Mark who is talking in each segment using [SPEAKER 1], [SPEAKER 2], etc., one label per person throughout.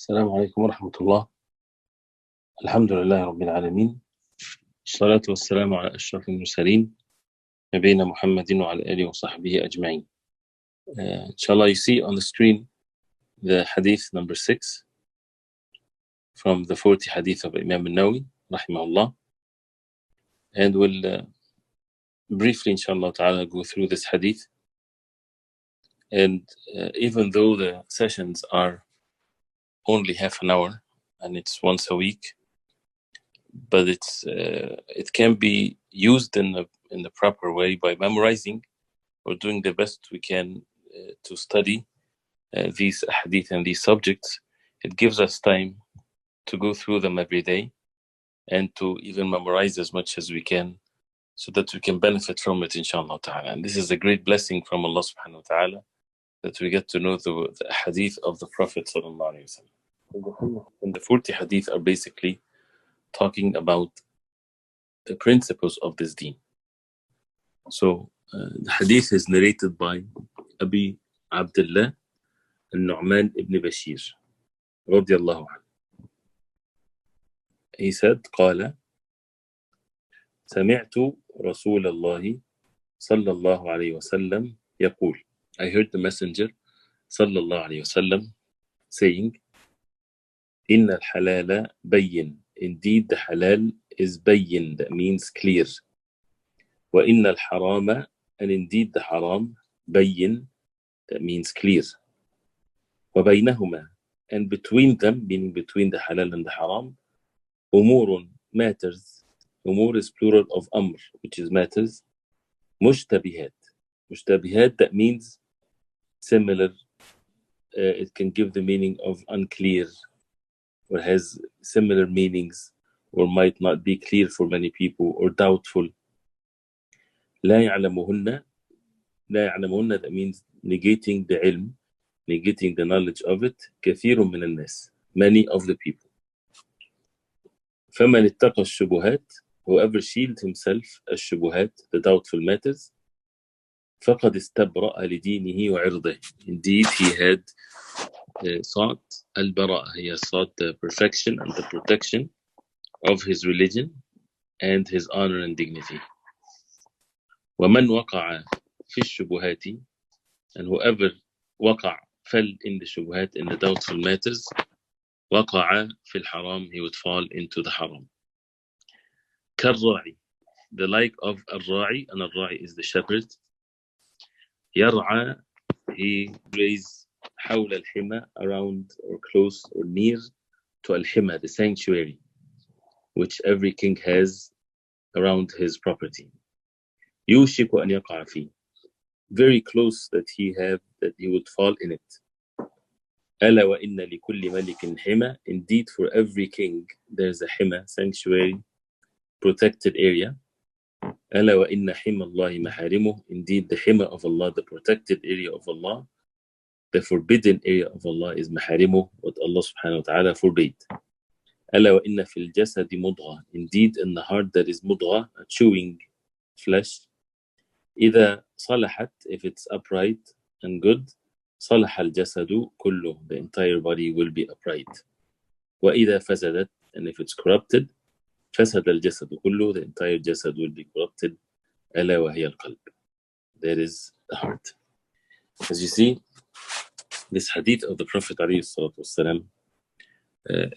[SPEAKER 1] السلام عليكم ورحمة الله. الحمد لله رب العالمين، الصلاة والسلام على أشرف المرسلين نبينا محمد وعلى آله وصحبه أجمعين. Inshallah, you see on the screen the hadith number 6 from the 40 hadith of Imam An-Nawawi rahimahullah, and we'll briefly inshallah ta'ala go through this hadith. And even though the sessions are only half an hour and it's once a week, but it can be used in the proper way by memorizing or doing the best we can to study these hadith and these subjects. It gives us time to go through them every day and to even memorize as much as we can so that we can benefit from it, inshallah ta'ala. And this is a great blessing from Allah subhanahu wa ta'ala, that we get to know the hadith of the Prophet sallallahu alaihi wasallam. And the 40 hadith are basically talking about the principles of this deen. So the hadith is narrated by Abi Abdullah An-Nu'man ibn Bashir radiyallahu anhu. He said, قال سمعت رسول الله صلى الله عليه وسلم يقول, I heard the messenger صلى الله عليه وسلم saying, إن الحلال بين, indeed the halal is bayin, that means clear. وإن الحرام, and indeed the haram, bayin, that means clear. وبينهما, and between them, meaning between the halal and the haram, أمور, matters. أمور is plural of أمر, which is matters. مشتبهات, مشتبهات, that means similar. It can give the meaning of unclear, or has similar meanings, or might not be clear for many people, or doubtful. لا يعلمهن, لا يعلمهن, that means negating the ilm, negating the knowledge of it. كثير من الناس, many of the people. فمن اتقى الشبهات, whoever shields himself الشبهات, the doubtful matters, فقد استبرأ لدينه وعرضه, indeed he had sought al-bara'a, he has sought the perfection and the protection of his religion and his honor and dignity. ومن وقع في الشبهات, and whoever وقع, fell in the shubuhat, in the doubtful matters, وقع في الحرام, he would fall into the haram. كالراعي, the like of الراعي, and الراعي is the shepherd. يرعى, he grazes حول الحمى, around or close or near to al-hima, the sanctuary, which every king has around his property. يوشك أن يقع فيه, very close that he would fall in it. ألا وإن لكل ملك حمى, indeed for every king there's a hima, sanctuary, protected area. ألا وإن حمى الله محارمه, indeed the hima of Allah, the protected area of Allah, the forbidden area of Allah is محارمه, what Allah subhanahu wa ta'ala forbade. ألا وإن في الجسد مضغة, indeed in the heart there is مضغة, a chewing flesh. إذا صلحت, if it's upright and good, صلح الجسد كله, the entire body will be upright. وإذا فسدت, and if it's corrupted, فسد الجسد كله, the entire jasad will be corrupted. ألا وهي القلب, that is the heart. As you see, this hadith of the Prophet ﷺ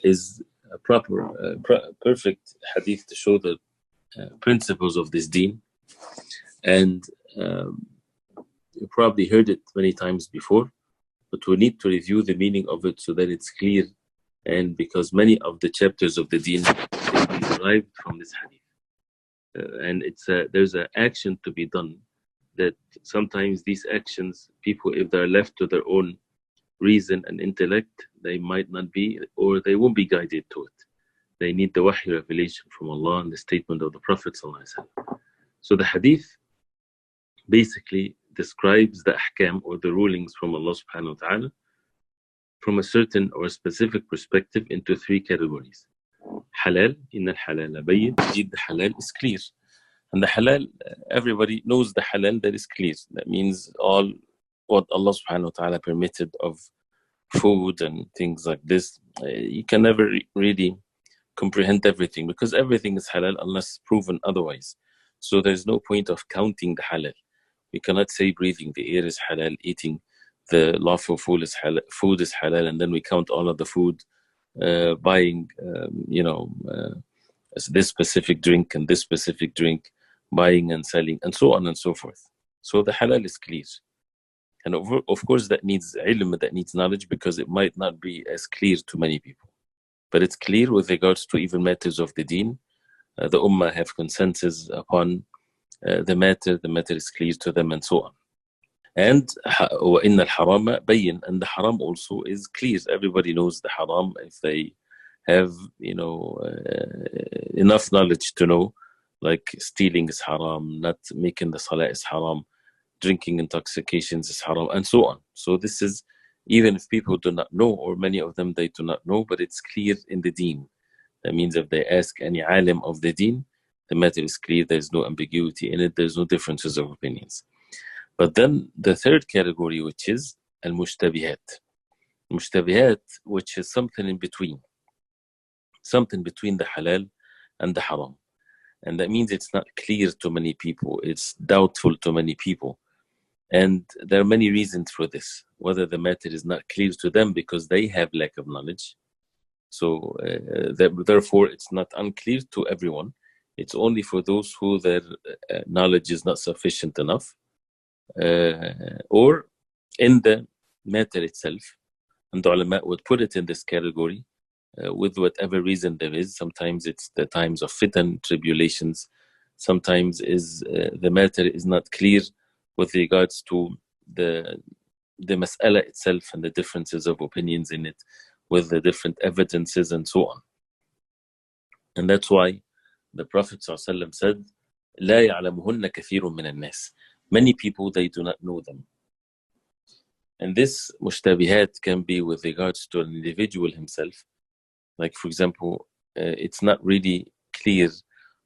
[SPEAKER 1] is a proper, perfect hadith to show the principles of this deen. And you probably heard it many times before, but we need to review the meaning of it so that it's clear, and because many of the chapters of the deen can be derived from this hadith. And there's an action to be done, that sometimes these actions, people, if they're left to their own reason and intellect, they might not be, or they won't be guided to it. They need the wahy revelation from Allah and the statement of the Prophet ﷺ. So the hadith basically describes the ahkam, or the rulings from Allah subhanahu wa ta'ala, from a certain or specific perspective into three categories. Halal, inna al-halal bayin, indeed the halal is clear. And the halal, everybody knows the halal that is clear. That means all what Allah subhanahu wa ta'ala permitted of food and things like this, you can never really comprehend everything, because everything is halal unless proven otherwise. So there's no point of counting the halal. We cannot say breathing the air is halal, eating the lawful food is halal, and then we count all of the food, buying, this specific drink and this specific drink, buying and selling, and so on and so forth. So the halal is clear. And of course, that needs ilm, that needs knowledge, because it might not be as clear to many people. But it's clear with regards to even matters of the deen. The ummah have consensus upon the matter is clear to them, and so on. And وَإِنَّ الْحَرَامَ بَيِّن, and the haram also is clear. Everybody knows the haram if they have enough knowledge to know, like stealing is haram, not making the salah is haram, drinking intoxications is haram, and so on. So this is, even if people do not know, or many of them they do not know, but it's clear in the deen. That means if they ask any alim of the deen, the matter is clear, there's no ambiguity in it, there's no differences of opinions. But then the third category, which is al-mushtabihat. Mushtabihat, which is something in between the halal and the haram. And that means it's not clear to many people, it's doubtful to many people. And there are many reasons for this. Whether the matter is not clear to them because they have lack of knowledge. So therefore, it's not unclear to everyone. It's only for those who their knowledge is not sufficient enough. Or in the matter itself. And the ulama would put it in this category with whatever reason there is. Sometimes it's the times of fitan, tribulations. Sometimes the matter is not clear with regards to the mas'ala itself and the differences of opinions in it, with the different evidences and so on. And that's why the Prophet ﷺ said, لا يعلمهن كثير من الناس. Many people, they do not know them. And this mushtabihat can be with regards to an individual himself. Like, for example, it's not really clear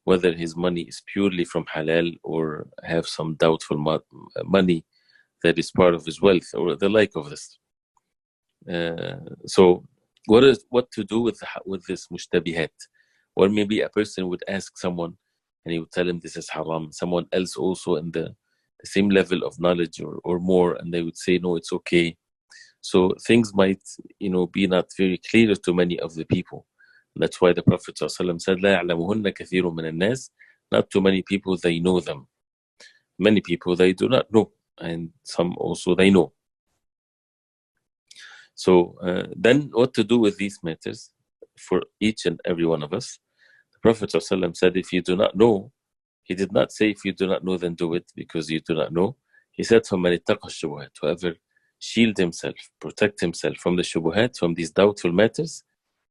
[SPEAKER 1] whether his money is purely from halal or have some doubtful money that is part of his wealth, or the like of this. So what to do with this mushtabihat? Or maybe a person would ask someone and he would tell him this is haram, someone else also in the same level of knowledge or more, and they would say no, it's okay. So things might be not very clear to many of the people. That's why the Prophet ﷺ said, لا يعلمهن كثير من الناس. Not too many people, they know them. Many people, they do not know. And some also, they know. So then what to do with these matters for each and every one of us? The Prophet ﷺ said, if you do not know, he did not say if you do not know, then do it because you do not know. He said, فَمَنِ اتَّقَى الشُّبُهَاتِ, whoever shield himself, protect himself from the shubuhat, from these doubtful matters,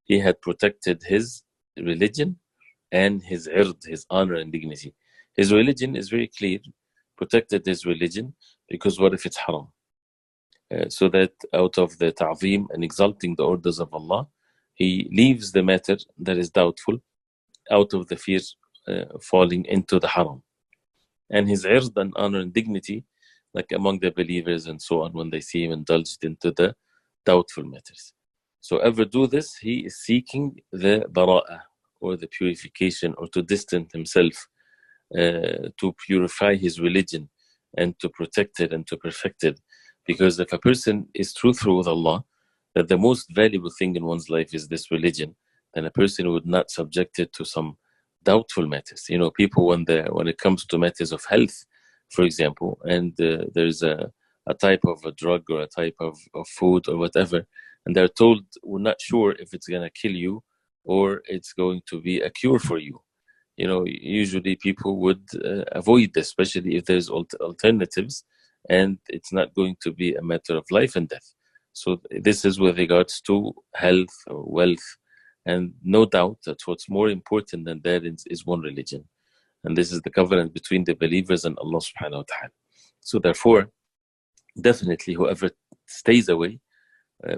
[SPEAKER 1] he had protected his religion and his ird, his honor and dignity. His religion is very clear, protected his religion, because what if it's haram? So that out of the ta'zeem and exalting the orders of Allah, he leaves the matter that is doubtful out of the fear falling into the haram. And his ird and honor and dignity, like among the believers and so on, when they see him indulged into the doubtful matters. So ever do this, he is seeking the bara'ah, or the purification, or to distance himself, to purify his religion and to protect it and to perfect it. Because if a person is truthful with Allah, that the most valuable thing in one's life is this religion, then a person would not subject it to some doubtful matters. People, when it comes to matters of health, for example, and there's a type of a drug or a type of food or whatever, and they're told, we're not sure if it's going to kill you or it's going to be a cure for you. Usually people would avoid this, especially if there's alternatives and it's not going to be a matter of life and death. So this is with regards to health or wealth. And no doubt that what's more important than that is one religion. And this is the covenant between the believers and Allah subhanahu wa ta'ala. So therefore, definitely whoever stays away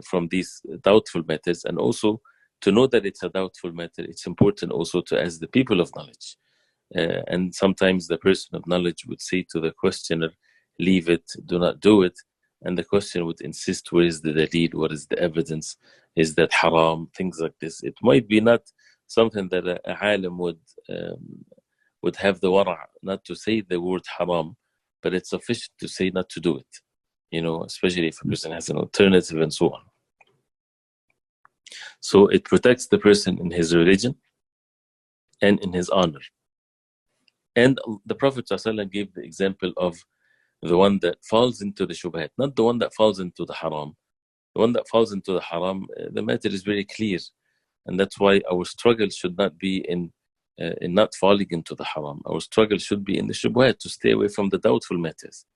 [SPEAKER 1] from these doubtful matters, and also to know that it's a doubtful matter, it's important also to ask the people of knowledge. And sometimes the person of knowledge would say to the questioner, leave it, do not do it. and the question would insist, where is the dalil, what is the evidence, is that haram, things like this. It might be not something that a alim would have the wara' not to say the word haram, but it's sufficient to say not to do it, especially if a person has an alternative and so on. So it protects the person in his religion and in his honor. And the Prophet ﷺ gave the example of the one that falls into the shubhat, not the one that falls into the haram. The one that falls into the haram, the matter is very clear. And that's why our struggle should not be in not falling into the haram. Our struggle should be in the shubhat, to stay away from the doubtful matters.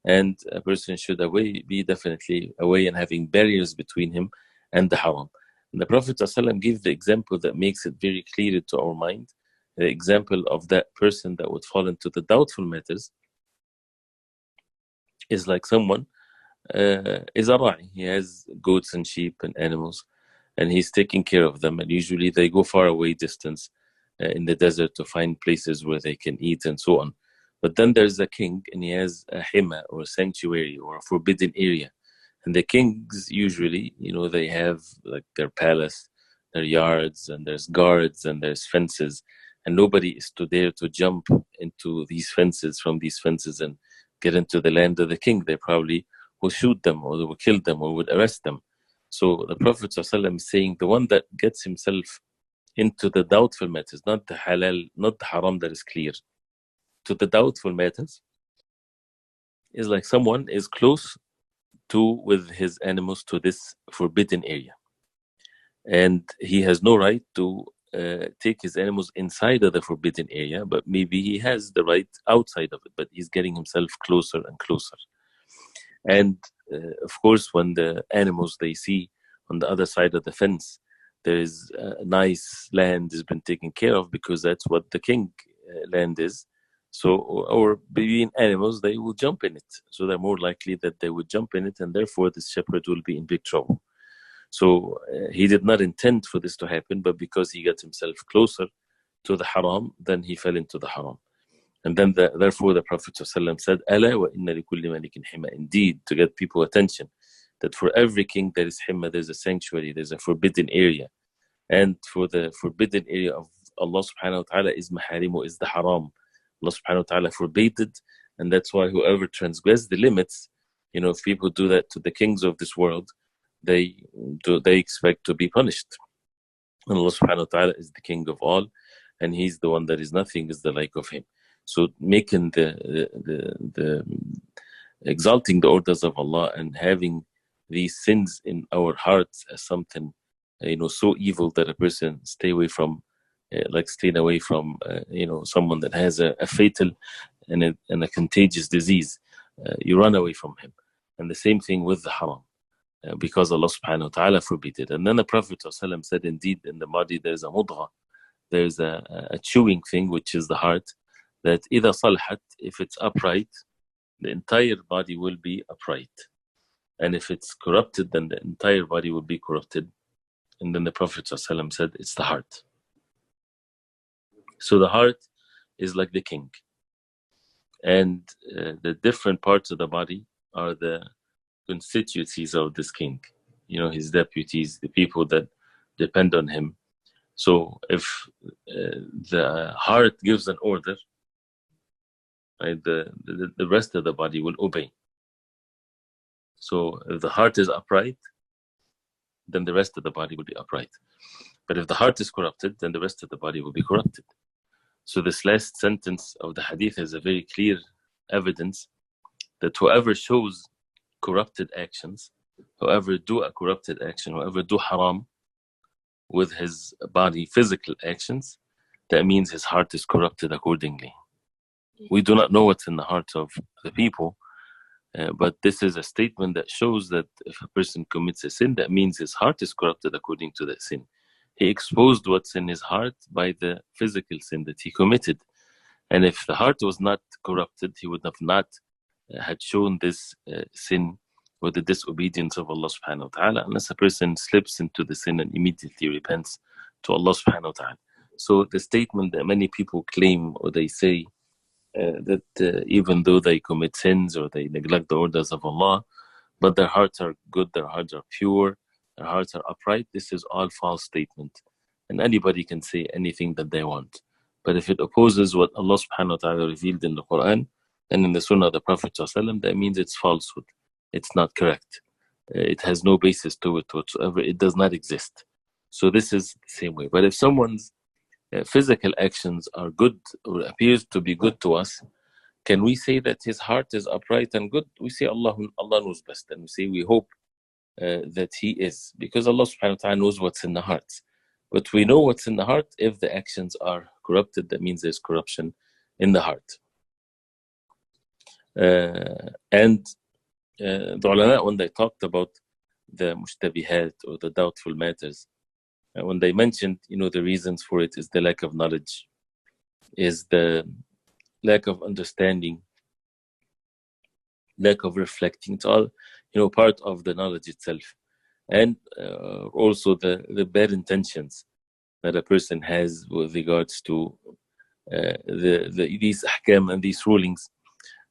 [SPEAKER 1] And a person should be definitely away and having barriers between him and the haram. And the Prophet ﷺ gave the example that makes it very clear to our mind, the example of that person that would fall into the doubtful matters is like someone is a ra'i. He has goats and sheep and animals, and he's taking care of them. And usually they go far away distance in the desert to find places where they can eat and so on. But then there's a king, and he has a hima, or a sanctuary, or a forbidden area. And the kings usually, they have like their palace, their yards, and there's guards, and there's fences. And nobody is to dare to jump into these fences, from these fences, and get into the land of the king. They probably will shoot them, or they will kill them, or would arrest them. So the Prophet ﷺ is saying, the one that gets himself into the doubtful matters, not the halal, not the haram that is clear, to the doubtful matters, is like someone is close with his animals to this forbidden area. And he has no right to take his animals inside of the forbidden area, but maybe he has the right outside of it, but he's getting himself closer and closer. And of course, when the animals, they see on the other side of the fence, there is a nice land has been taken care of, because that's what the king land is. So, or being animals, they will jump in it. So they're more likely that they would jump in it, and therefore this shepherd will be in big trouble. So he did not intend for this to happen, but because he got himself closer to the haram, then he fell into the haram. And then therefore the Prophet ﷺ said, "Ala wa inna li kulli malikin hima." Indeed, to get people attention, that for every king there is hima, there's a sanctuary, there's a forbidden area. And for the forbidden area of Allah subhanahu wa ta'ala is maharimu, is the haram. Allah subhanahu wa ta'ala forbade it, and that's why whoever transgress the limits, if people do that to the kings of this world, they expect to be punished. And Allah subhanahu wa ta'ala is the king of all, and he's the one that is nothing is the like of him. So making the exalting the orders of Allah and having these sins in our hearts as something so evil that a person stay away from, like staying away from someone that has a fatal and a contagious disease, you run away from him. And the same thing with the haram, because Allah subhanahu wa ta'ala forbid it. And then the Prophet ﷺ said, indeed in the body there's a mudgha, there's a chewing thing, which is the heart, that إذا صلحت, if it's upright, the entire body will be upright. And if it's corrupted, then the entire body will be corrupted. And then the Prophet ﷺ said, it's the heart. So the heart is like the king. And the different parts of the body are the constituencies of this king. His deputies, the people that depend on him. So if the heart gives an order, right, the rest of the body will obey. So if the heart is upright, then the rest of the body will be upright. But if the heart is corrupted, then the rest of the body will be corrupted. So this last sentence of the hadith is a very clear evidence that whoever shows corrupted actions, whoever do a corrupted action, whoever do haram with his body, physical actions, that means his heart is corrupted accordingly. We do not know what's in the hearts of the people, but this is a statement that shows that if a person commits a sin, that means his heart is corrupted according to that sin. He exposed what's in his heart by the physical sin that he committed. And if the heart was not corrupted, he would have not had shown this sin or the disobedience of Allah subhanahu wa ta'ala, unless a person slips into the sin and immediately repents to Allah subhanahu wa ta'ala. So the statement that many people claim, or they say, that even though they commit sins or they neglect the orders of Allah, but their hearts are good, their hearts are pure, their hearts are upright, this is all false statement. And anybody can say anything that they want. But if it opposes what Allah subhanahu wa ta'ala revealed in the Quran and in the Sunnah of the Prophet ﷺ, that means it's falsehood. It's not correct. It has no basis to it whatsoever. It does not exist. So this is the same way. But if someone's physical actions are good or appears to be good to us, can we say that his heart is upright and good? We say Allah knows best, and we say we hope that he is, because Allah subhanahu wa ta'ala knows what's in the heart. But we know what's in the heart. If the actions are corrupted, that means there's corruption in the heart. And the ulama, when they talked about the mushtabihat or the doubtful matters, when they mentioned, the reasons for it is the lack of knowledge, is the lack of understanding, lack of reflecting. It's all, part of the knowledge itself. And also the bad intentions that a person has with regards to these ahkam and these rulings.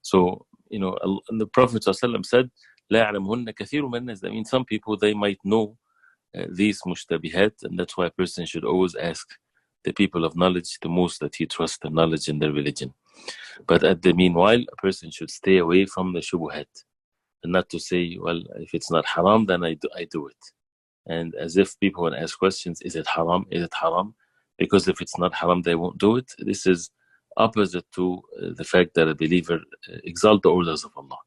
[SPEAKER 1] So, the Prophet ﷺ said, لا يعلمهن كثير من الناس. That means some people, they might know these mushtabihat, and that's why a person should always ask the people of knowledge, the most that he trusts the knowledge in their religion. But at the meanwhile, a person should stay away from the shubuhat, and not to say, well, if it's not haram, then I do it. And as if people want to ask questions, is it haram? Is it haram? Because if it's not haram, they won't do it. This is opposite to the fact that a believer exalt the orders of Allah.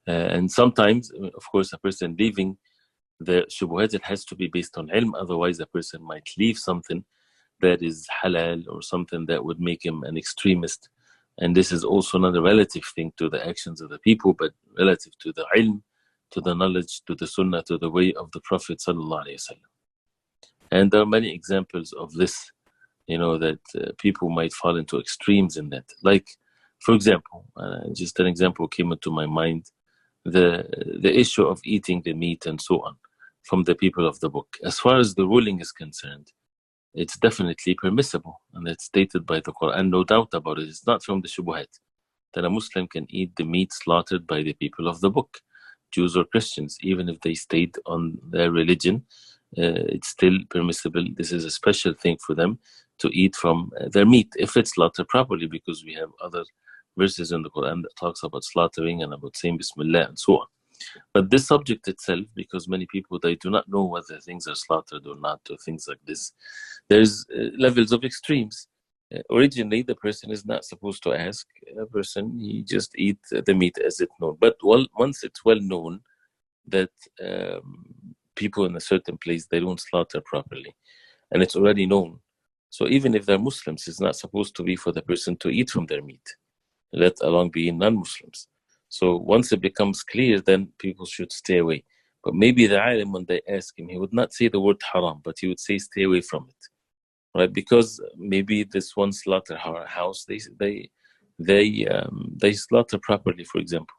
[SPEAKER 1] And sometimes, of course, a person leaving the shubuhat, it has to be based on ilm. Otherwise, a person might leave something that is halal or something that would make him an extremist. And this is also not a relative thing to the actions of the people, but relative to the ilm, to the knowledge, to the sunnah, to the way of the Prophet ﷺ. And there are many examples of this, that people might fall into extremes in that. Like, for example, just an example came into my mind, the issue of eating the meat and so on from the people of the book. As far as the ruling is concerned, it's definitely permissible, and it's stated by the Quran, no doubt about it. It's not from the shubuhat that a Muslim can eat the meat slaughtered by the people of the book, Jews or Christians, even if they stayed on their religion. It's still permissible. This is a special thing for them to eat from their meat if it's slaughtered properly, because we have other verses in the Quran that talks about slaughtering and about saying Bismillah and so on. But this subject itself, because many people, they do not know whether things are slaughtered or not, or things like this, there's levels of extremes. Originally, the person is not supposed to ask a person, he just eat the meat as it known. But once it's well known that people in a certain place, they don't slaughter properly, and it's already known. So even if they're Muslims, it's not supposed to be for the person to eat from their meat, let alone be non-Muslims. So once it becomes clear, then people should stay away. But maybe the alim, when they ask him, he would not say the word haram, but he would say stay away from it, right? Because maybe this one slaughterhouse, they slaughter properly, for example,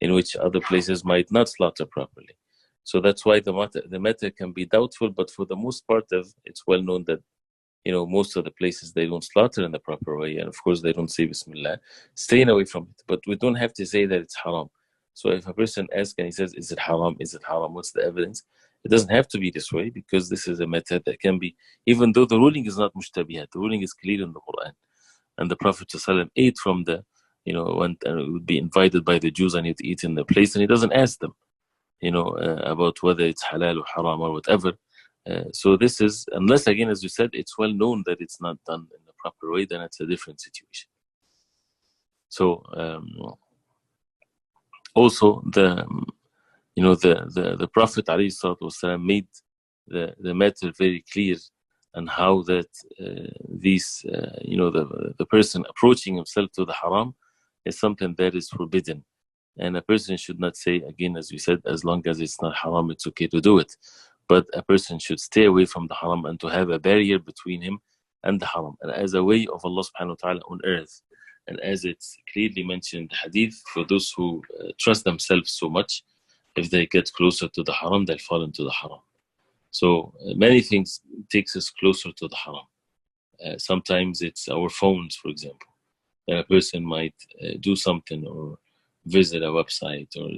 [SPEAKER 1] in which other places might not slaughter properly. So that's why the matter can be doubtful. But for the most part, it's well known that most of the places, they don't slaughter in the proper way, and of course they don't say Bismillah, staying away from it. But we don't have to say that it's haram. So if a person asks and he says, is it haram? Is it haram? What's the evidence? It doesn't have to be this way, because this is a matter that can be, even though the ruling is not mushtabihat, the ruling is clear in the Quran. And the Prophet ﷺ ate from went and would be invited by the Jews, and he'd eat in the place, and he doesn't ask them, about whether it's halal or haram or whatever. So this is, unless, again, as you said, it's well known that it's not done in the proper way, then it's a different situation. So also the Prophet ﷺ made the matter very clear, and how that the person approaching himself to the haram is something that is forbidden. And a person should not say, again, as we said, as long as it's not haram, it's okay to do it. But a person should stay away from the haram, and to have a barrier between him and the haram. And as a way of Allah subhanahu wa ta'ala on earth, and as it's clearly mentioned in the Hadith, for those who trust themselves so much, if they get closer to the haram, they'll fall into the haram. So many things takes us closer to the haram. Sometimes it's our phones, for example. A person might do something, or visit a website or,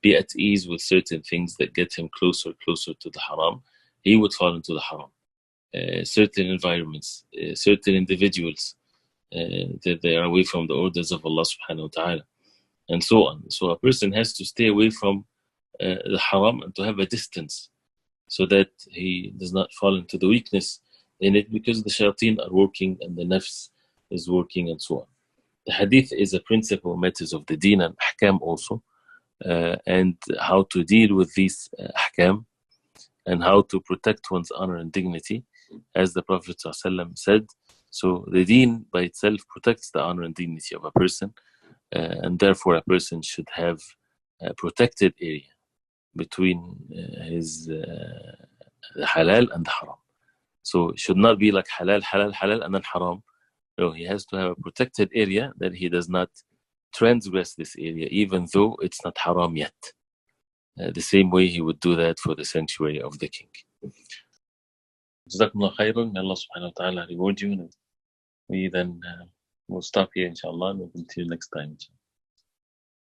[SPEAKER 1] be at ease with certain things that get him closer to the haram, he would fall into the haram. Certain environments, certain individuals, that they are away from the orders of Allah subhanahu wa ta'ala, and so on. So a person has to stay away from the haram and to have a distance so that he does not fall into the weakness in it, because the shayateen are working and the nafs is working and so on. The hadith is a principle matters of the deen and ahkam also, and how to deal with these ahkam and how to protect one's honor and dignity, as the Prophet ﷺ said. So the deen by itself protects the honor and dignity of a person, and therefore a person should have a protected area between his the halal and the haram. So it should not be like halal, halal, halal, and then haram. No, he has to have a protected area that he does not transgress this area, even though it's not haram yet. The same way he would do that for the sanctuary of the king. Jazakumullah khairan. May Allah subhanahu wa ta'ala reward you. We then will stop here, inshallah, and we'll continue next time.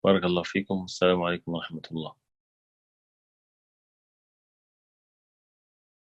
[SPEAKER 1] Barakallahu feekum. Assalamu alaikum wa rahmatullah.